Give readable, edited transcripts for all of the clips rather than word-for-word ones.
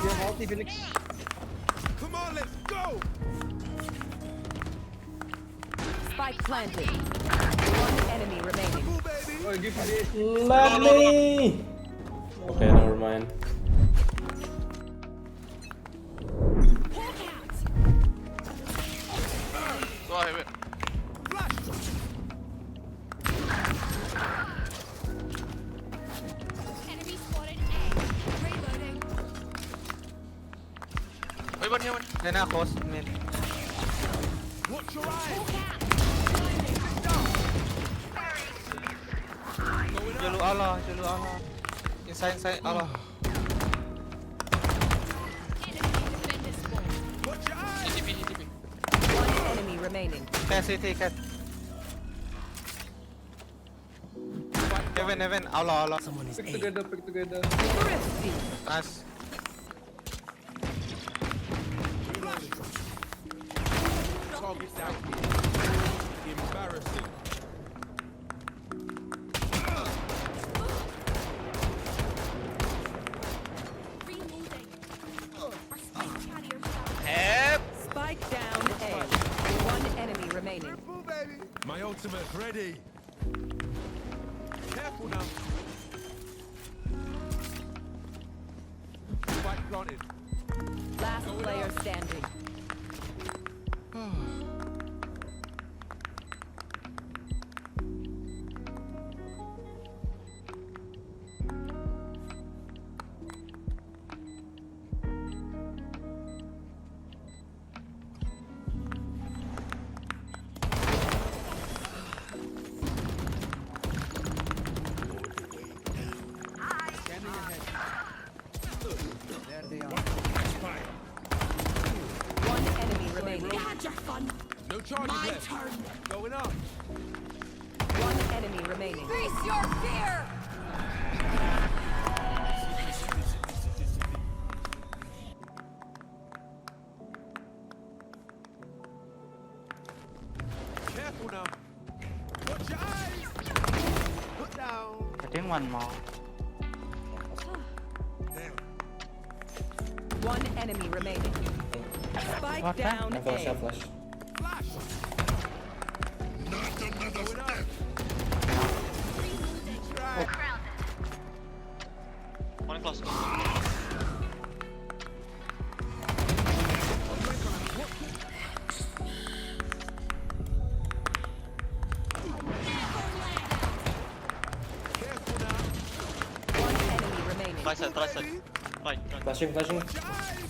You have ulti, Phoenix. Come on, let's go. Spike planted. One enemy remaining. Cool, baby. Oh, give me this. Let me. Okay, never mind. Go ahead. Flash. Enemy spotted A. Reloading. Wait, one here, one. Then I close mid. Watch your eyes. Julu Allah, Julu Allah. Inside Allah. Enemy defender spawn. Watch your eyes. TP. One enemy remaining. Cat city, cat. Heaven, Allah. Pick together. Thrifty. Nice. Target down. Embarrassing. Reloading. Our spike carrier down. Help! Spike down A. One enemy remaining. Triple, baby. My ultimate's ready. Careful now. Spike planted. Last player standing. One enemy remaining. You had your fun. No charges My left. turn. Going up. One enemy remaining. Face your fear. Careful now. Watch your eyes. Put down. I think one more. Damn. One enemy remaining. Spike What? down I flash, A. flash. Flash. Going up. Right. One close. Careful now. One enemy remaining. Right side. Right. Flashing. Watch your eyes.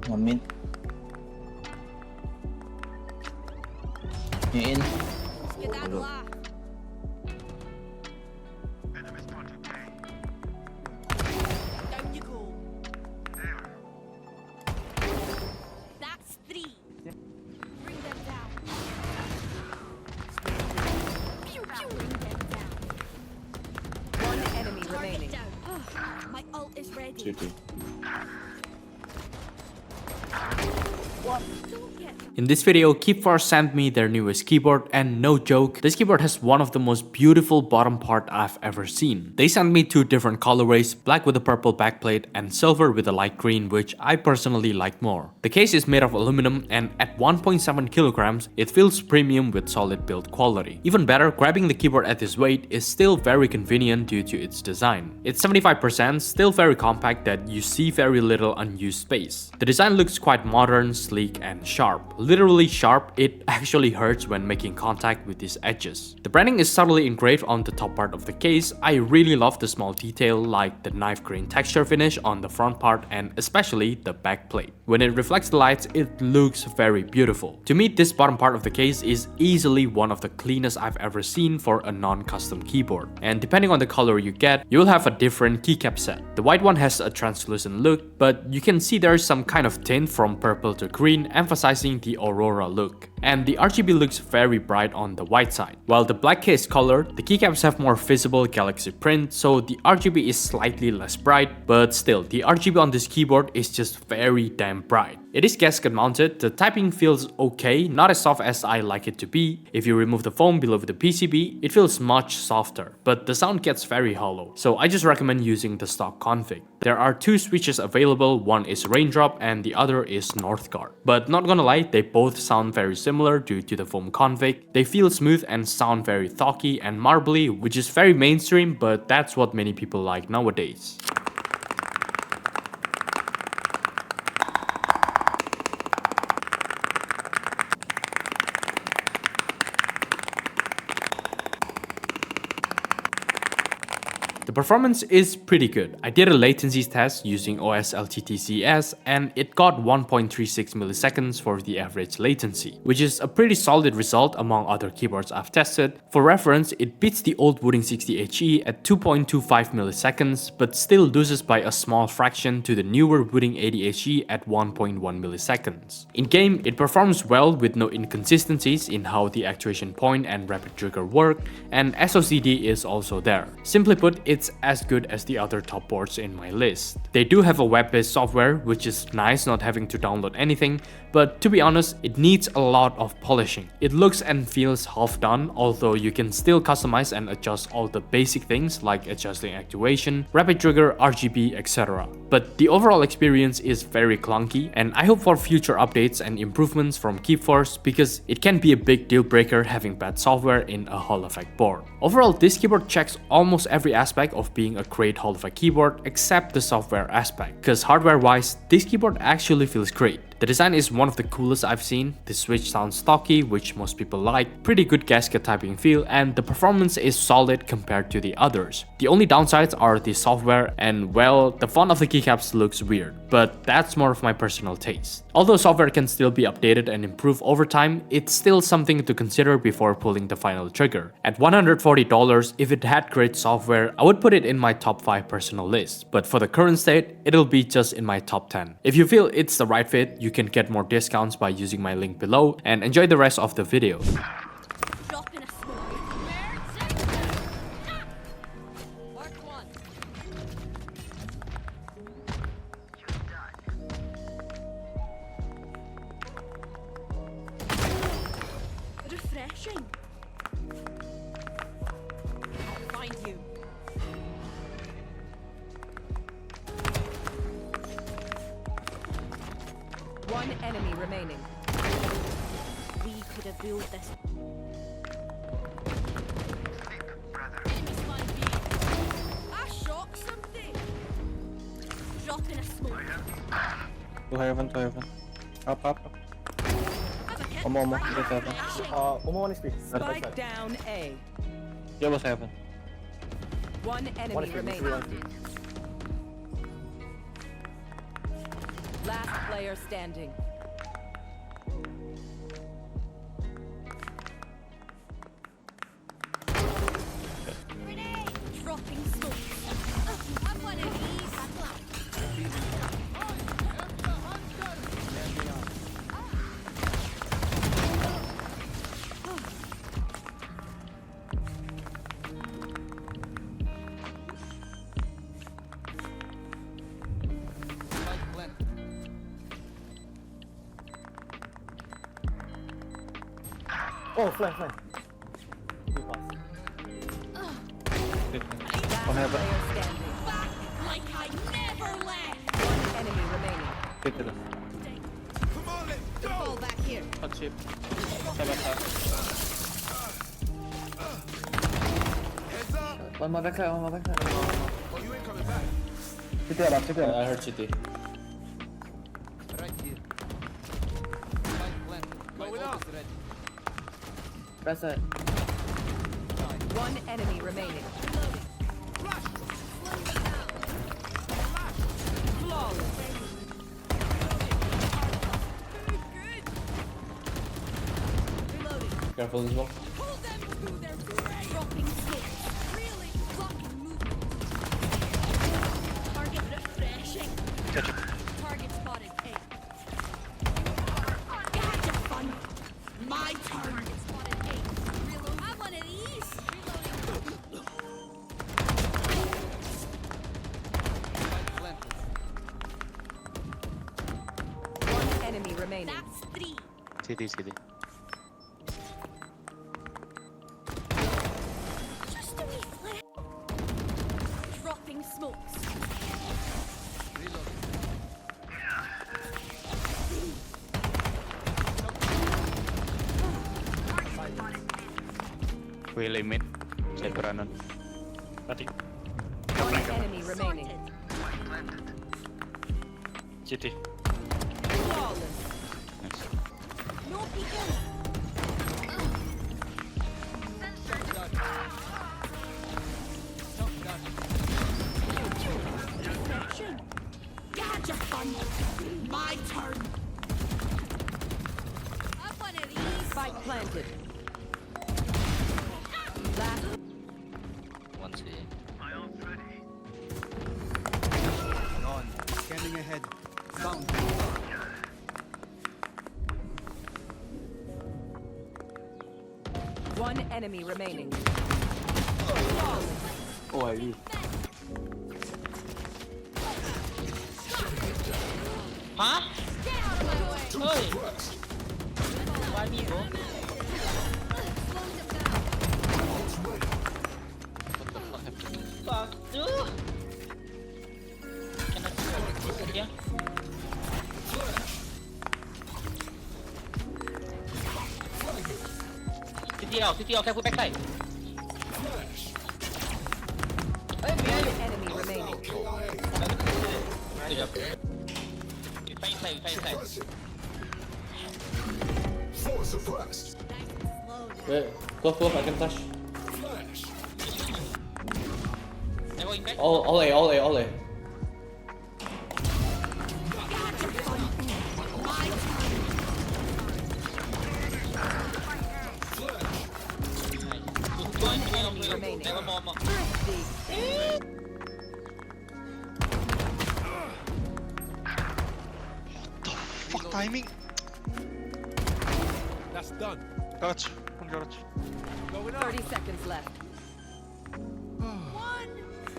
One mid. You in? Skedaddle off. Down you go. That's 3. Bring them down. Pew pew. Bring them down. One enemy Target remaining. down. My ult is ready. Duty. Don't get In this video, Keepforce sent me their newest keyboard, and no joke, this keyboard has one of the most beautiful bottom part I've ever seen. They sent me two different colorways, black with a purple backplate and silver with a light green, which I personally like more. The case is made of aluminum, and at 1.7 kilograms, it feels premium with solid build quality. Even better, grabbing the keyboard at this weight is still very convenient due to its design. It's 75%, still very compact that you see very little unused space. The design looks quite modern, sleek and sharp. Literally sharp, it actually hurts when making contact with these edges. The branding is subtly engraved on the top part of the case. I really love the small detail like the knife green texture finish on the front part and especially the back plate. When it reflects the lights, it looks very beautiful. To me, this bottom part of the case is easily one of the cleanest I've ever seen for a non-custom keyboard. And depending on the color you get, you'll have a different keycap set. The white one has a translucent look, but you can see there's some kind of tint from purple to green, emphasizing the Aurora look. and the RGB looks very bright on the white side. While the black case color, the keycaps have more visible galaxy print, so the RGB is slightly less bright, but still, the RGB on this keyboard is just very damn bright. It is gasket mounted, the typing feels okay, not as soft as I like it to be. If you remove the foam below the PCB, it feels much softer, but the sound gets very hollow, so I just recommend using the stock config. There are two switches available, one is Raindrop and the other is Northgard. But not gonna lie, they both sound very similar due to the foam config. They feel smooth and sound very thocky and marbly, which is very mainstream, but that's what many people like nowadays. The performance is pretty good. I did a latency test using OS LTTCS and it got 1.36 milliseconds for the average latency, which is a pretty solid result among other keyboards I've tested. For reference, it beats the old Wooting 60HE at 2.25 milliseconds, but still loses by a small fraction to the newer Wooting 80HE at 1.1 milliseconds. In game, it performs well with no inconsistencies in how the actuation point and rapid trigger work, and SOCD is also there. Simply put, it's as good as the other top boards in my list. They do have a web-based software, which is nice not having to download anything, but to be honest, it needs a lot of polishing. It looks and feels half done, although you can still customize and adjust all the basic things like adjusting actuation, rapid trigger, RGB, etc. But the overall experience is very clunky, and I hope for future updates and improvements from Keyforce because it can be a big deal breaker having bad software in a Hall effect board. Overall, this keyboard checks almost every aspect of being a great Hall effect keyboard except the software aspect, because hardware wise, this keyboard actually feels great. The design is one of the coolest I've seen, the switch sounds stocky, which most people like, pretty good gasket typing feel, and the performance is solid compared to the others. The only downsides are the software and, well, the font of the keycaps looks weird, but that's more of my personal taste. Although software can still be updated and improved over time, it's still something to consider before pulling the final trigger. At $140, if it had great software, I would put it in my top 5 personal list, but for the current state, it'll be just in my top 10. If you feel it's the right fit, you can get more discounts by using my link below, and enjoy the rest of the video. Drop in a smoke. Mark one. Refreshing. I'll find you. One enemy remaining. We could have built this. Enemy spy B. I shot something. Drop in a smoke. To heaven. Up. Have a kid. Omo, just heaven. Omo 1 HP. Spike down A. Yeah, was heaven. One enemy remaining. Last player standing. Grenade. Dropping smoke. I'm one of these. Oh, flank. Last heaven. player standing. Back like I never left. One enemy remaining. Hit it. Come on, let's go. Fall back here. Hot chip. Heads up. One more back. Oh, you ain't coming back. I heard CT. Right here. Going up. Press it. One enemy remaining. Flash. Flawless. Reloading. Careful as well. Pull them through their dropping smoke. Really blocking movement. Target refreshing. Target spotted. A. Gotcha, fun. My CD, CD. Just a wee flare. Dropping smokes. Wheel limit. Saya beranon. One enemy remaining. CT. Flawless. Nice. No peeking. Perfection. Gotcha, your fun. My turn. Up one of these. Spike planted. Last. One C. On. Scanning ahead. Found. One enemy remaining. Oh, I use. Hah? Get out of my way. เฮ้ยไว้มีโบ Slows it down. Fuck you. Can I see here? CTL, careful backside. Hey, man. One enemy remaining. Good job. You find inside. Wait, go, I can flash. Never in back. All A. One enemy remaining. Never more. Fuck timing. That's done. Garage. One garage. Going up. 30 seconds left. One.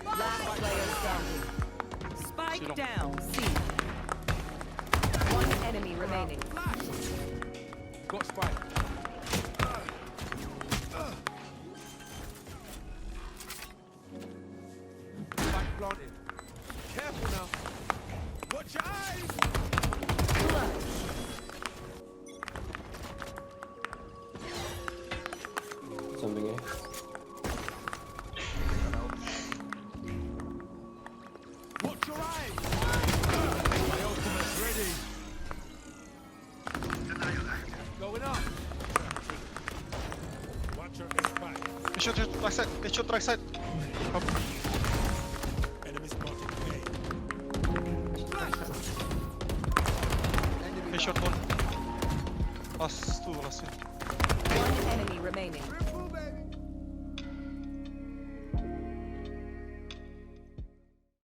Last player standing. Spike Long. down. C. One enemy remaining. Got spike. Spike planted. Careful now. Watch your eyes. Something A. Watch your eyes. My ultimate's ready. Going up. Watch your back. They shot right side. Up. Enemy spotted. They shot one. Last two. One enemy remaining.